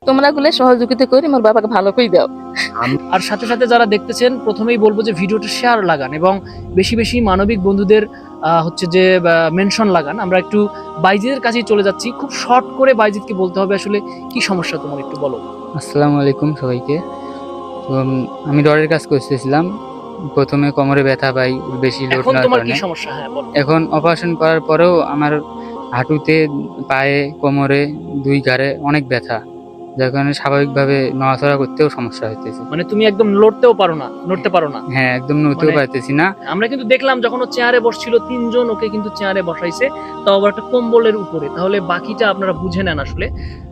তোমরা গুলো সহযোগিতা করে মোর বাবাকে ভালো করে দাও। আর সাথে সাথে যারা দেখতেছেন প্রথমেই বলবো যে ভিডিওটা শেয়ার লাগান এবং বেশি বেশি মানবিক বন্ধুদের হচ্ছে যে মেনশন লাগান। আমরা একটু বাইজিদের কাছেই চলে যাচ্ছি, খুব শর্ট করে বাইজিদকে বলতে হবে আসলে কি সমস্যা তোমার, একটু বলো। আসসালামু আলাইকুম সবাইকে। তো আমি রডের কাজ করতেছিলাম, প্রথমে কোমরে ব্যথা পাই বেশি লোড এখন নেওয়ার তোমার কি কারণে। সমস্যা? হ্যাঁ বলো। এখন অপারেশন করার পরেও আমার হাঁটুতে, পায়ে, কোমরে, দুই ঘাড়ে অনেক ব্যথা, যার কারণে স্বাভাবিকভাবে নড়াচড়া করতেও সমস্যা হইতেছে। মানে তুমি একদম নড়তেও পারো না, নড়তে পারো না? হ্যাঁ, একদম নড়তেও মানে- পারতেছি না। আমরা কিন্তু দেখলাম যখন ও চেয়ারে বসছিল, তিনজন ওকে কিন্তু চেয়ারে বসাইছে, তাও আবার একটা কম্বলের উপরে। তাহলে বাকিটা আপনারা বুঝে নেন আসলে।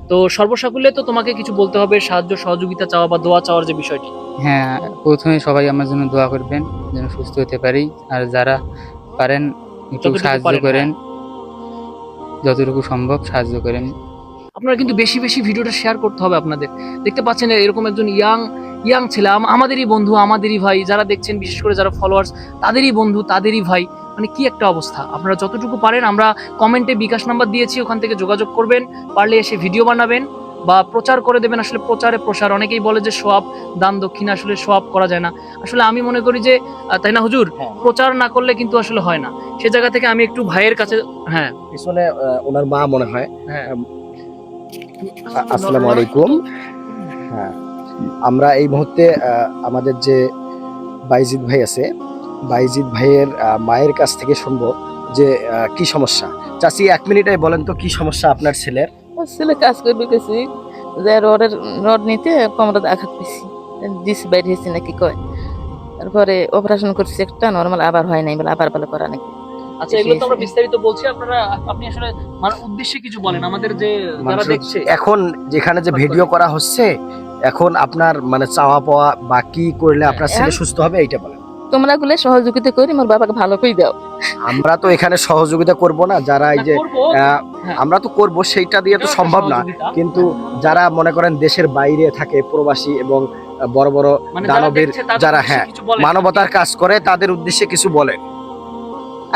তো সর্বসাকুল্যে তো তোমাকে কিছু বলতে হবে, সাহায্য সহযোগিতা চাওয়া বা দোয়া চাওয়ার যে বিষয়টি। হ্যাঁ, প্রথমে সবাই আমার জন্য দোয়া করবেন যেন সুস্থ হতে পারি, আর যারা পারেন একটু যতটুকু সাহায্য পারেন, করেন, যতটুকু সম্ভব সাহায্য করেন। আপনারা কিন্তু বেশি বেশি ভিডিওটা শেয়ার করতে হবে আপনাদের। দেখতে পাচ্ছেন এরকম একজন ইয়াং ছেলে, আমাদেরই বন্ধু, আমাদেরই ভাই, যারা দেখছেন বিশেষ করে যারা ফলোয়ার্স, তাদেরই বন্ধু, তাদেরই ভাই। মানে কি একটা অবস্থা! আপনারা যতটুকু পারেন, আমরা কমেন্টে বিকাশ নাম্বার দিয়েছি, ওখান থেকে যোগাযোগ করবেন, পারলে এসে ভিডিও বানাবেন বা প্রচার করে দেবেন। আসলে প্রচারে প্রসার, অনেকেই বলে যে সোয়াব দান দক্ষিণা, আসলে সোয়াব করা যায় না। আসলে আমি মনে করি যে তাই না হুজুর, প্রচার না করলে কিন্তু আসলে হয় না। সে জায়গা থেকে আমি একটু ভাইয়ের কাছে, হ্যাঁ পিছনে ওনার মা মনে হয়। হ্যাঁ আসসালামু আলাইকুম। হ্যাঁ, আমরা এই মুহূর্তে আমাদের যে বাইজিদ ভাই আছে, বাইজিদ ভাইয়ের মায়ের কাছ থেকে শুনবো যে কি সমস্যা। চাচি, 1 মিনিটে বলেন তো কি সমস্যা আপনার ছেলের? ওর ছেলে কাজ করবে গেছি, যে রড নিতে কোমরে আঘাত পেয়েছি, ডিস বাইর হয়েছে নাকি কয়। তারপরে অপারেশন করছি একটা, নর্মাল আবার হয় নাই, বলে আবার ভালো করা নাকি। আচ্ছা, এগুলো তো আমরা বিস্তারিত বলছি, আপনি আসলে মানে উদ্দেশ্যে কিছু বলেন আমাদের যে যারা দেখছে। এখন যেখানে যে ভিডিও করা হচ্ছে, এখন আপনার মানে চাওয়া পাওয়া বা কি করলে আপনার ছেলে সুস্থ হবে এইটা বলেন। তোমরা গুলো সহযোগিতা করে মোর বাবাকে ভালো করে দাও। আমরা তো এখানে সহযোগিতা করব না, যারা এই যে আমরা তো করব, সেইটা দিয়ে তো সম্ভব না। কিন্তু যারা মনে করেন দেশের বাইরে থাকে, প্রবাসী এবং বড় বড় দানবীর যারা, হ্যাঁ, মানবতার কাজ করে, তাদের উদ্দেশ্যে কিছু বলেন।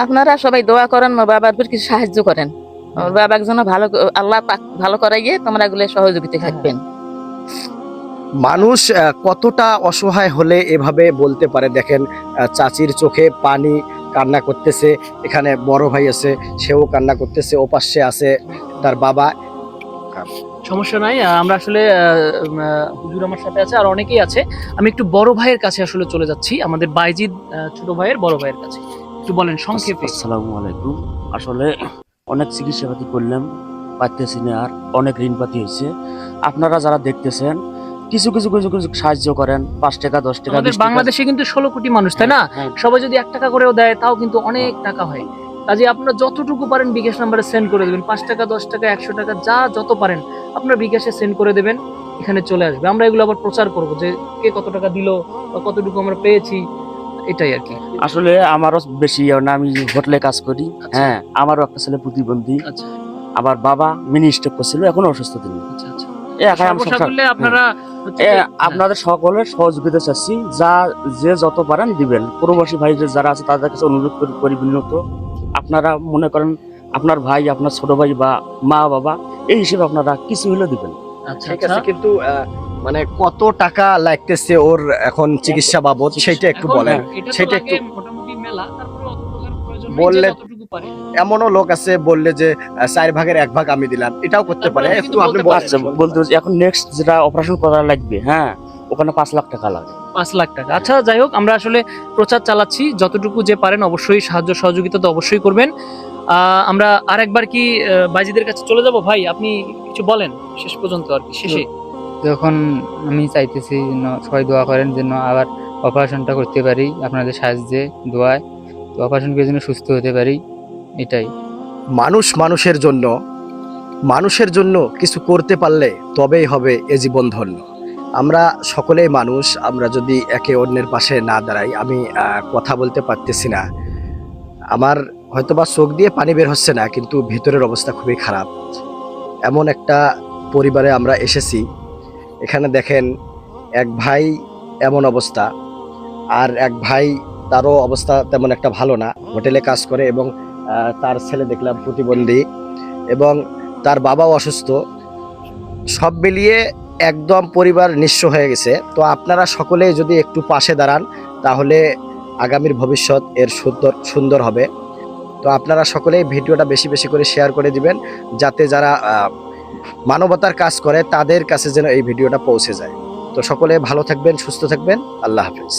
আপনারা সবাই দোয়া করেন, মোর বাবার উপর কিছু সাহায্য করেন, আমার বাবার জন্য ভালো, আল্লাহ পাক ভালো করাইয়ে তোমরা গুলো সহযোগিতা থাকবেন। মানুষ কতটা অসহায় হলে এভাবে বলতে পারে? দেখেন, চাচির চোখে পানি, কান্না করতেছে। এখানে বড় ভাই আছে, সেও কান্না করতেছে। ওপাশে আছে তার বাবা। সমস্যা নাই, আমরা আসলে হুজুর আমার সাথে আছে, আর অনেকেই আছে। আমি একটু বড় ভাইয়ের কাছে আসলে চলে যাচ্ছি, আমাদের বাইজিদ ছোট ভাইয়ের বড় ভাইয়ের কাছে। একটু বলেন সংক্ষেপে। আসসালামু আলাইকুম। আসলে অনেক চিকিৎসাপাতি করলাম, পাইতেছি না, আর অনেক ঋণপাতি হয়েছে। আপনারা যারা দেখতেছেন কিছু কিছু কিছু কিছু সাহায্য করেন, 5 টাকা 10 টাকা। আমাদের বাংলাদেশে কিন্তু 16 কোটি মানুষ, তাই না? হ্যাঁ। সবাই যদি 1 টাকা করেও দেয়, তাও কিন্তু অনেক টাকা হয়। কাজে আপনারা যতটুকু পারেন বিকাশ নাম্বারে সেন্ড করে দেবেন। 5 টাকা 10 টাকা 100 টাকা যা যত পারেন আপনারা বিকাশে সেন্ড করে দেবেন, এখানে চলে আসবে। আমরা এগুলো আবার প্রচার করব যে কে কত টাকা দিল বা কতটুকু আমরা পেয়েছি, এটাই আর কি। আসলে আমারও বেশি না, আমি হোটেলে কাজ করি। হ্যাঁ, আমারও একটা ছেলে প্রতিবন্ধী। আচ্ছা আমার বাবা মিনি স্ট্রোক করছিল, এখনো অসুস্থ তিনি। আচ্ছা আচ্ছা। একাই আমি সংসার- সর্বসাকুল্যে আপনারা হচ্ছে যে- আপনাদের সকলের সহযোগিতা চাচ্ছি, যে যত পারেন দিবেন। প্রবাসী ভাই যারা আছে তাদের কাছে অনুরোধ করি বিনীত, আপনারা মনে করেন আপনার ভাই, আপনার ছোট ভাই বা মা বাবা, এই হিসেবে আপনারা কিছু হলে দিবেন। আচ্ছা ঠিক আচ্ছা। আছে, কিন্তু মানে কত টাকা লাগতেছে ওর এখন চিকিৎসা বাবদ, সেটা একটু এখন বলেন। এটা তো সেটা লাগে একটু মোটামুটি মেলা, তারপরে অত টাকার প্রয়োজন নেই, বললে- যে যতটুকু পারে। এমনও লোক আছে বললে যে 4 ভাগের 1 ভাগ আমি দিলাম, এটাও করতে পারে। তারপরে একটু কিন্তু আপনি বলতে বলেন। আচ্ছা, বলতে হচ্ছে এখন নেক্সট যেটা অপারেশন করা লাগবে, হ্যাঁ, ওখানে 5 লাখ টাকা লাগে। 5 লাখ টাকা। আচ্ছা, যাই হোক, আমরা আসলে প্রচার চালাচ্ছি, যতটুকু যে পারেন অবশ্যই সাহায্য সহযোগিতা তো অবশ্যই করবেন। আমরা আরেকবার কি বাইজিদের কাছে চলে যাব? ভাই আপনি কিছু বলেন শেষ পর্যন্ত আর কি, শেষে। যখন আমি চাইতেছি যেন সবাই দোয়া করেন, যেন আবার অপারেশনটা করতে পারি আপনাদের সাহায্যে, দোয়ায়, তো অপারেশন করে যেন সুস্থ হতে পারি, এটাই। মানুষ মানুষের জন্য কিছু করতে পারলে তবেই হবে এ জীবন ধন্য। আমরা সকলেই মানুষ, আমরা যদি একে অন্যের পাশে না দাঁড়াই, আমি কথা বলতে পারতেছি না, আমার হয়তোবা চোখ দিয়ে পানি বের হচ্ছে না, কিন্তু ভিতরের অবস্থা খুবই খারাপ। এমন একটা পরিবারে আমরা এসেছি, এখানে দেখেন এক ভাই এমন অবস্থা, আর এক ভাই তারও অবস্থা তেমন একটা ভালো না, হোটেলে কাজ করে, এবং তার ছেলে দেখলাম প্রতিবন্ধী, এবং তার বাবাও অসুস্থ। সব মিলিয়ে একদম পরিবার নিঃস্ব হয়ে গেছে। তো আপনারা সকলেই যদি একটু পাশে দাঁড়ান তাহলে আগামীর ভবিষ্যৎ এর সুন্দর সুন্দর হবে। তো আপনারা সকলেই ভিডিওটা বেশি বেশি করে শেয়ার করে দিবেন, যাতে যারা মানবতার কাজ করে তাদের কাছে যেন এই ভিডিওটা পৌঁছে যায়। তো সকলে ভালো থাকবেন, সুস্থ থাকবেন। আল্লাহ হাফেজ।